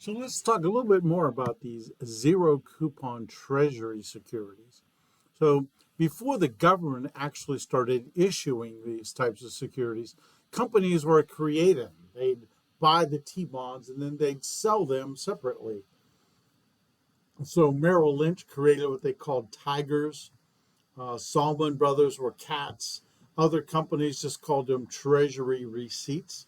So let's talk a little bit more about these zero coupon treasury securities. So before the government actually started issuing these types of securities, companies were creative. They'd buy the T bonds and then they'd sell them separately. So Merrill Lynch created what they called tigers. Salomon Brothers were cats. Other companies just called them treasury receipts.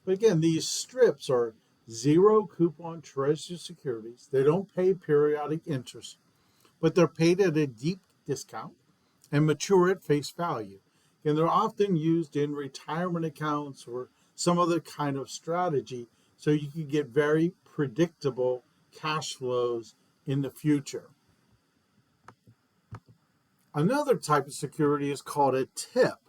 But again, these strips are zero coupon treasury securities. They don't pay periodic interest, but they're paid at a deep discount and mature at face value. And they're often used in retirement accounts or some other kind of strategy so you can get very predictable cash flows in the future. Another type of security is called a tip.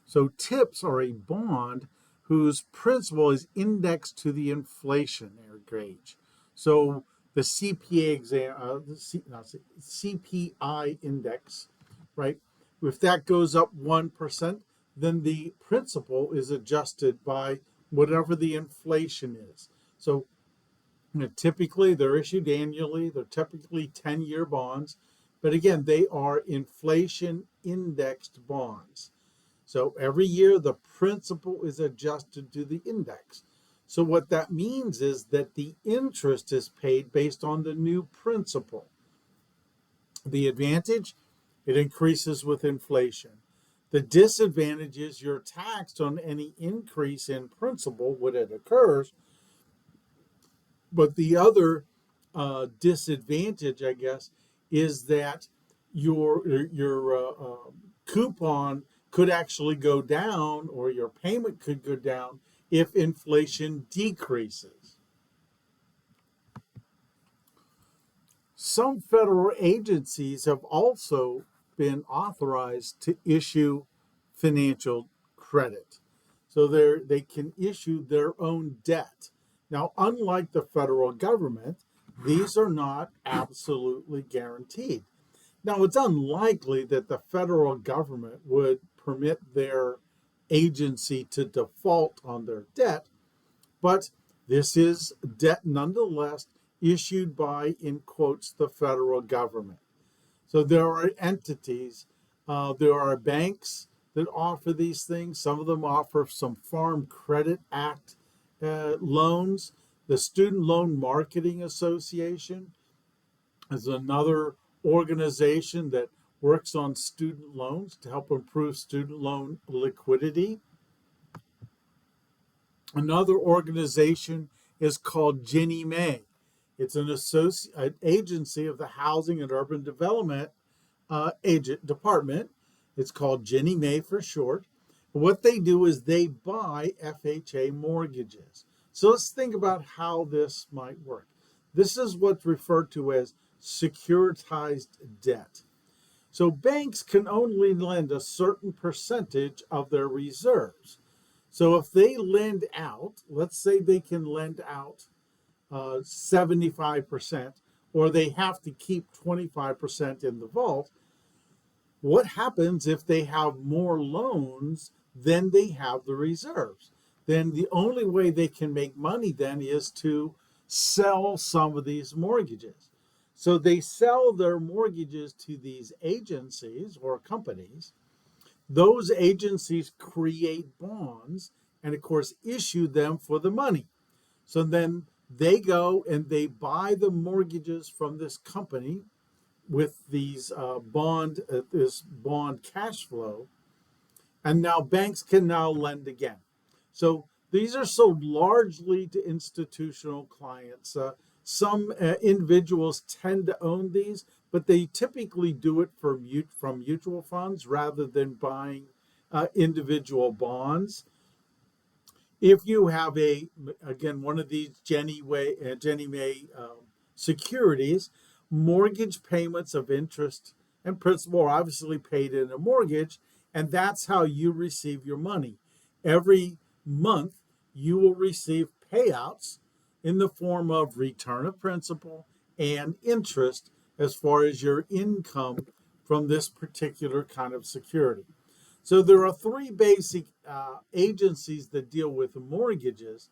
So tips are a bond whose principal is indexed to the inflationary gauge. So the CPI index, right? If that goes up 1%, then the principal is adjusted by whatever the inflation is. So typically they're issued annually. They're typically 10-year bonds. But again, they are inflation indexed bonds. So every year the principal is adjusted to the index. So what that means is that the interest is paid based on the new principal. The advantage, it increases with inflation. The disadvantage is you're taxed on any increase in principal when it occurs. But the other disadvantage, I guess, is that your coupon could actually go down, or your payment could go down if inflation decreases. Some federal agencies have also been authorized to issue financial credit. So they can issue their own debt. Now, unlike the federal government, these are not absolutely guaranteed. Now, it's unlikely that the federal government would permit their agency to default on their debt, but this is debt nonetheless issued by, in quotes, the federal government. So there are entities, there are banks that offer these things. Some of them offer some Farm Credit Act loans. The Student Loan Marketing Association is another organization that works on student loans to help improve student loan liquidity. Another organization is called Ginnie Mae. It's an agency of the Housing and Urban Development Department. It's called Ginnie Mae for short. What they do is they buy FHA mortgages. So let's think about how this might work. This is what's referred to as securitized debt. So banks can only lend a certain percentage of their reserves. So if they lend out, let's say they can lend out 75%, or they have to keep 25% in the vault. What happens if they have more loans than they have the reserves? Then the only way they can make money then is to sell some of these mortgages. So they sell their mortgages to these agencies or companies. Those agencies create bonds and, of course, issue them for the money. So then they go and they buy the mortgages from this company with these this bond cash flow, and now banks can now lend again. So these are sold largely to institutional clients. Some individuals tend to own these, but they typically do it from mutual funds rather than buying individual bonds. If you have one of these Ginnie Mae securities, mortgage payments of interest and principal are obviously paid in a mortgage, and that's how you receive your money. Every month, you will receive payouts in the form of return of principal and interest as far as your income from this particular kind of security. So there are three basic agencies that deal with mortgages.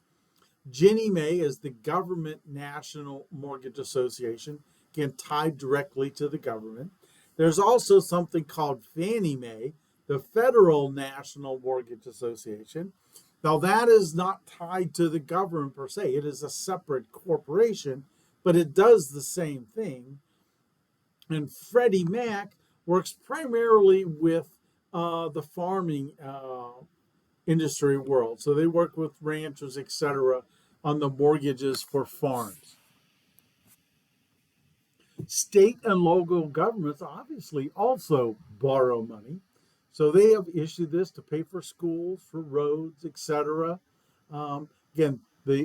Ginnie Mae is the government national mortgage association, again, tied directly to the government. There's also something called Fannie Mae, the Federal National Mortgage Association. Now, that is not tied to the government per se, it is a separate corporation, but it does the same thing. And Freddie Mac works primarily with the farming industry world. So they work with ranchers, etc., on the mortgages for farms. State and local governments obviously also borrow money. So they have issued this to pay for schools, for roads, etc. Again,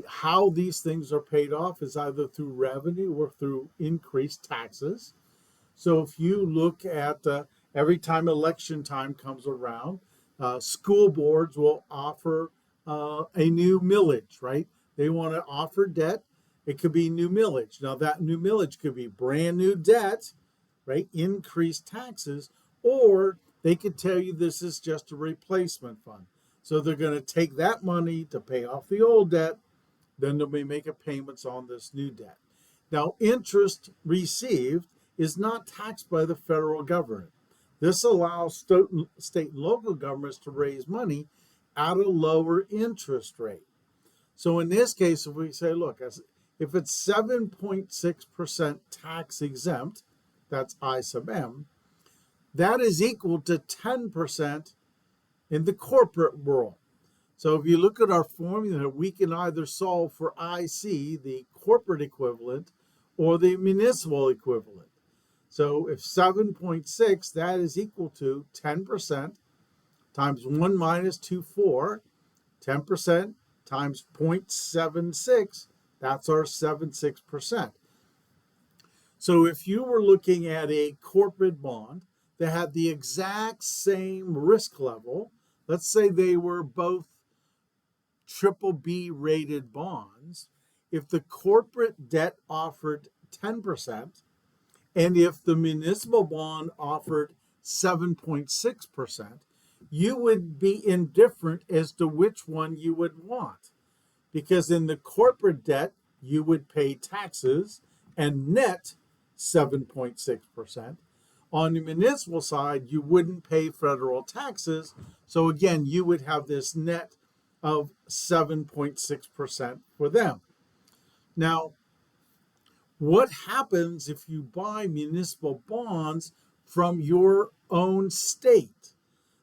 how these things are paid off is either through revenue or through increased taxes. So if you look at every time election time comes around, school boards will offer a new millage, right? They want to offer debt. It could be new millage. Now that new millage could be brand new debt, right? Increased taxes, or they could tell you this is just a replacement fund. So they're going to take that money to pay off the old debt, then they'll be making payments on this new debt. Now, interest received is not taxed by the federal government. This allows state and local governments to raise money at a lower interest rate. So in this case, if we say, look, if it's 7.6% tax exempt, that's I sub M, that is equal to 10% in the corporate world. So if you look at our formula, we can either solve for IC, the corporate equivalent, or the municipal equivalent. So if 7.6, that is equal to 10% times 1 minus 2.4, 10% times 0.76, that's our 76%. So if you were looking at a corporate bond that had the exact same risk level, let's say they were both triple B rated bonds, if the corporate debt offered 10%, and if the municipal bond offered 7.6%, you would be indifferent as to which one you would want. Because in the corporate debt, you would pay taxes and net 7.6%. On the municipal side, you wouldn't pay federal taxes. So again, you would have this net of 7.6% for them. Now, what happens if you buy municipal bonds from your own state?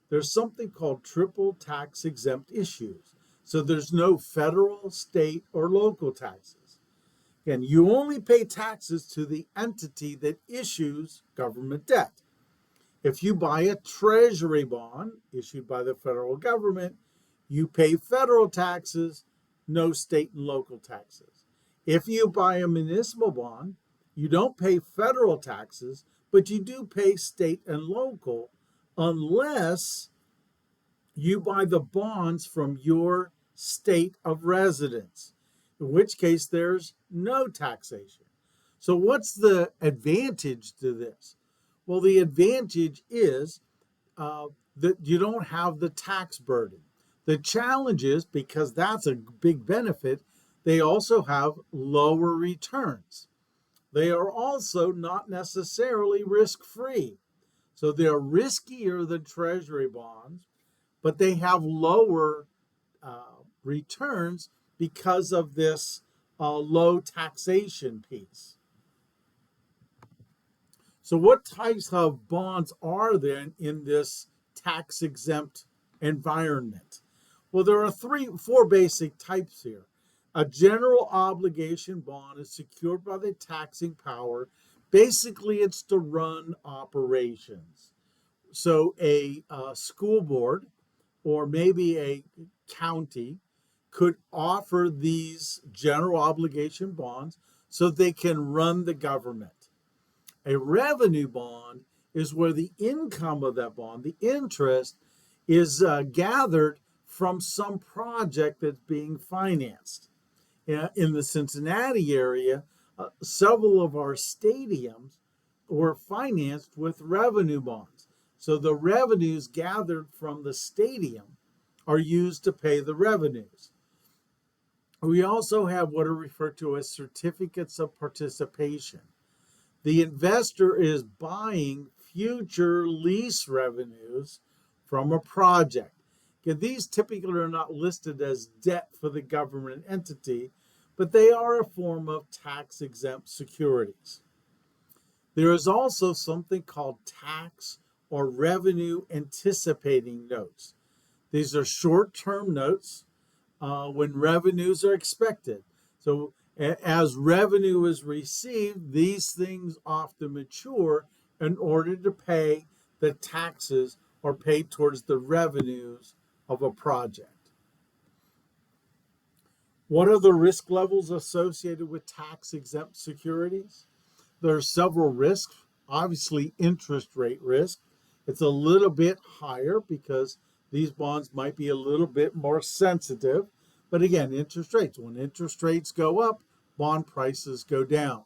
There's something called triple tax exempt issues. So there's no federal, state, or local taxes. Again, you only pay taxes to the entity that issues government debt. If you buy a treasury bond issued by the federal government, you pay federal taxes, no state and local taxes. If you buy a municipal bond, you don't pay federal taxes, but you do pay state and local unless you buy the bonds from your state of residence, in which case there's no taxation. So what's the advantage to this? Well, the advantage is that you don't have the tax burden. The challenge is, because that's a big benefit, they also have lower returns. They are also not necessarily risk-free. So they're riskier than treasury bonds, but they have lower returns because of this low taxation piece. So what types of bonds are there in this tax-exempt environment? Well, there are four basic types here. A general obligation bond is secured by the taxing power. Basically, it's to run operations. So a school board or maybe a county could offer these general obligation bonds so they can run the government. A revenue bond is where the income of that bond, the interest, is gathered from some project that's being financed. In the Cincinnati area, several of our stadiums were financed with revenue bonds. So the revenues gathered from the stadium are used to pay the revenues. We also have what are referred to as certificates of participation. The investor is buying future lease revenues from a project. Okay, these typically are not listed as debt for the government entity, but they are a form of tax exempt securities. There is also something called tax or revenue anticipating notes. These are short term notes when revenues are expected. So, as revenue is received, these things often mature in order to pay the taxes or pay towards the revenues of a project. What are the risk levels associated with tax exempt securities? There are several risks. Obviously, interest rate risk. It's a little bit higher because these bonds might be a little bit more sensitive. But again, interest rates. When interest rates go up, bond prices go down.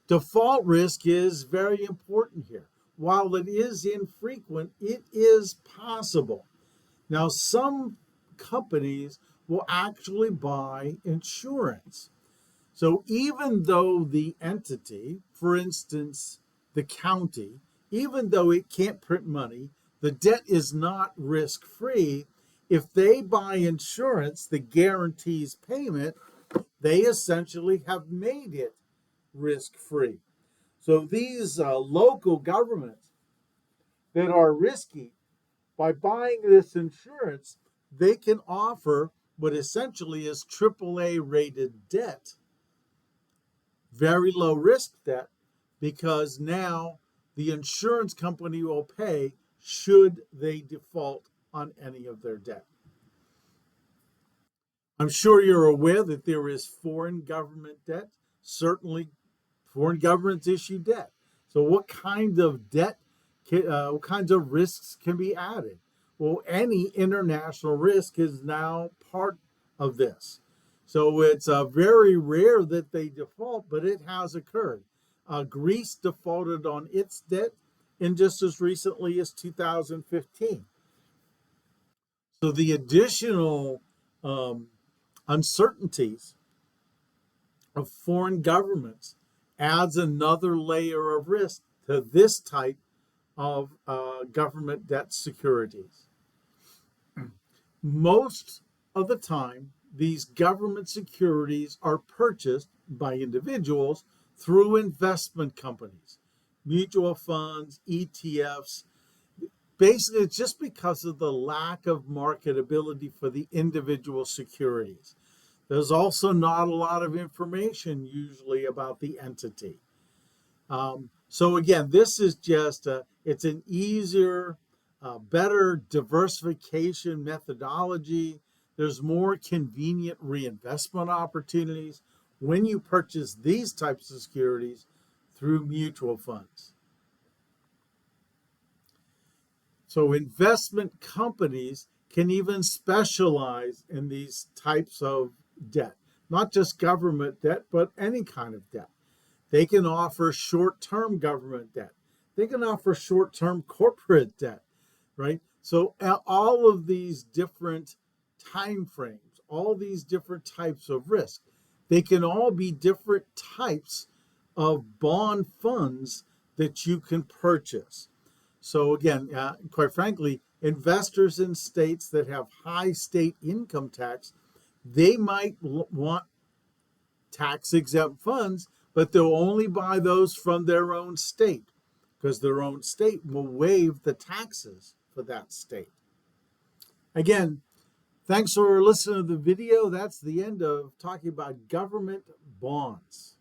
Default risk is very important here. While it is infrequent, it is possible. Now, some companies will actually buy insurance. So even though the entity, for instance, the county, even though it can't print money, the debt is not risk free. If they buy insurance that guarantees payment, they essentially have made it risk free. So these local governments that are risky, by buying this insurance, they can offer what essentially is AAA rated debt, very low risk debt, because now the insurance company will pay should they default on any of their debt. I'm sure you're aware that there is foreign government debt. Certainly, foreign governments issue debt. So, what kind of debt, what kinds of risks can be added? Well, any international risk is now part of this. So, it's very rare that they default, but it has occurred. Greece defaulted on its debt in just as recently as 2015. So, the additional um, uncertainties of foreign governments adds another layer of risk to this type of government debt securities. Most of the time, these government securities are purchased by individuals through investment companies, mutual funds, ETFs. Basically, it's just because of the lack of marketability for the individual securities. There's also not a lot of information usually about the entity. So again, this is just it's an easier, better diversification methodology. There's more convenient reinvestment opportunities when you purchase these types of securities through mutual funds. So investment companies can even specialize in these types of debt, not just government debt, but any kind of debt. They can offer short-term government debt. They can offer short-term corporate debt, right? So all of these different time frames, all these different types of risk, they can all be different types of bond funds that you can purchase. So again, quite frankly, investors in states that have high state income tax, they might want tax exempt funds, but they'll only buy those from their own state because their own state will waive the taxes for that state. Again, thanks for listening to the video. That's the end of talking about government bonds.